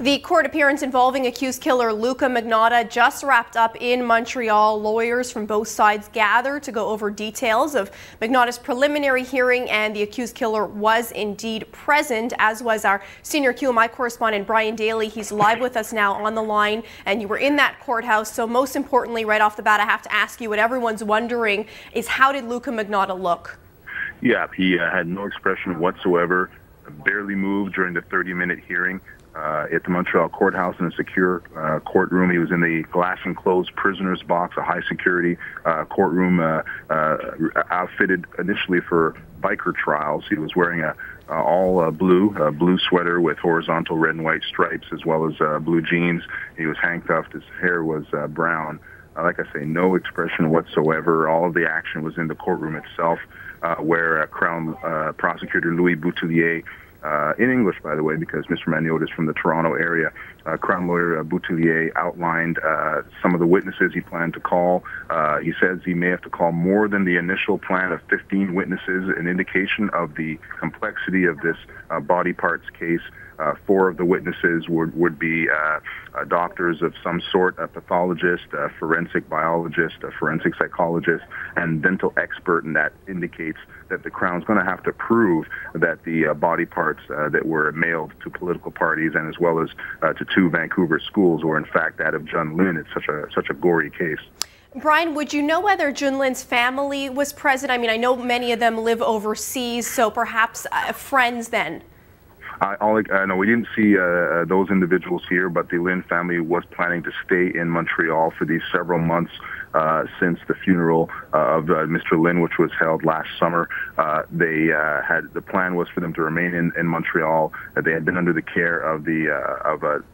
The court appearance involving accused killer Luka Magnotta just wrapped up in Montreal. Lawyers from both sides gathered to go over details of Magnotta's preliminary hearing, and the accused killer was indeed present, as was our senior QMI correspondent Brian Daly. He's live with us now on the line, and you were in that courthouse. So most importantly, right off the bat, I have to ask you what everyone's wondering is, how did Luka Magnotta look? Yeah, he had no expression whatsoever, barely moved during the 30-minute hearing at the Montreal courthouse in a secure courtroom. He was in the glass-enclosed prisoner's box, a high-security courtroom outfitted initially for biker trials. He was wearing a all blue sweater with horizontal red and white stripes, as well as blue jeans. He was handcuffed. His hair was brown. Like I say, no expression whatsoever. All of the action was in the courtroom itself, where Crown Prosecutor Louis Boutillier, in English, by the way, because Mr. Magnotta is from the Toronto area, Crown Lawyer Boutillier outlined some of the witnesses he planned to call. He says he may have to call more than the initial plan of 15 witnesses, an indication of the complexity of this body parts case. 4 of the witnesses would be doctors of some sort, a pathologist, a forensic biologist, a forensic psychologist, and dental expert, and that indicates that the Crown's going to have to prove that the body parts that were mailed to political parties and as well as to 2 Vancouver schools were in fact that of Jun Lin. It's such a gory case. Brian, would you know whether Jun Lin's family was present? I mean, I know many of them live overseas, so perhaps friends then. No, we didn't see those individuals here, but the Lin family was planning to stay in Montreal for these several months since the funeral of Mr. Lin, which was held last summer. The plan was for them to remain in Montreal. They had been under the care of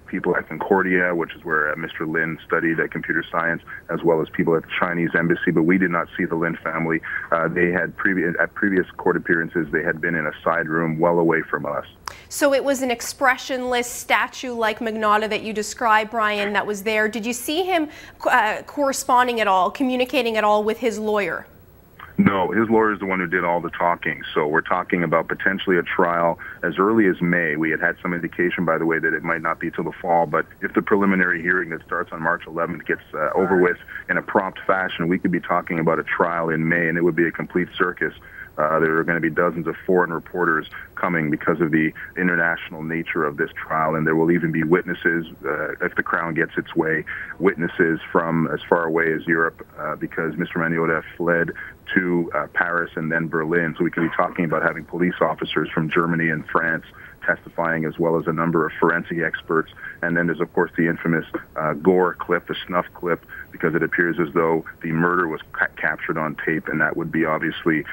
people at Concordia, which is where Mr. Lin studied computer science, as well as people at the Chinese embassy. But we did not see the Lin family. They had at previous court appearances, they had been in a side room well away from us. So it was an expressionless statue like Magnotta that you described, Brian, that was there. Did you see him corresponding at all, communicating at all with his lawyer? No, his lawyer is the one who did all the talking. So we're talking about potentially a trial as early as May. We had some indication, by the way, that it might not be till the fall. But if the preliminary hearing that starts on March 11th gets over with in a prompt fashion, we could be talking about a trial in May, and it would be a complete circus. There are going to be dozens of foreign reporters coming because of the international nature of this trial, and there will even be witnesses, if the Crown gets its way, witnesses from as far away as Europe, because Mr. Magnotta fled to Paris and then Berlin. So we could be talking about having police officers from Germany and France testifying, as well as a number of forensic experts. And then there's, of course, the infamous gore clip, the snuff clip, because it appears as though the murder was captured on tape, and that would be obviously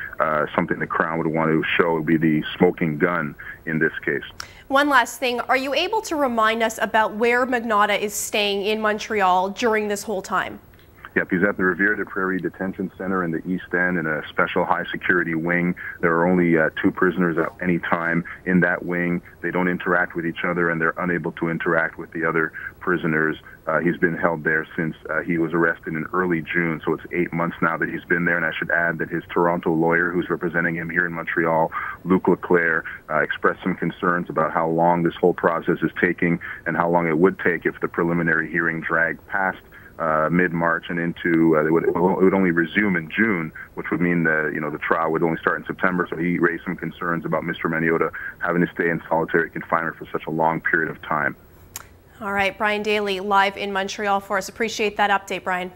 something the Crown would want to show. It would be the smoking gun in this case. One last thing. Are you able to remind us about where Magnotta is staying in Montreal during this whole time? Yep, he's at the Rivière des Prairies Detention Center in the East End in a special high-security wing. There are only 2 prisoners at any time in that wing. They don't interact with each other, and they're unable to interact with the other prisoners. He's been held there since he was arrested in early June, so it's 8 months now that he's been there. And I should add that his Toronto lawyer, who's representing him here in Montreal, Luka Magnotta, expressed some concerns about how long this whole process is taking and how long it would take if the preliminary hearing dragged past mid-March and into it would only resume in June, which would mean the trial would only start in September. So he raised some concerns about Mr. Magnotta having to stay in solitary confinement for such a long period of time. All right, Brian Daly live in Montreal for us. Appreciate that update, Brian.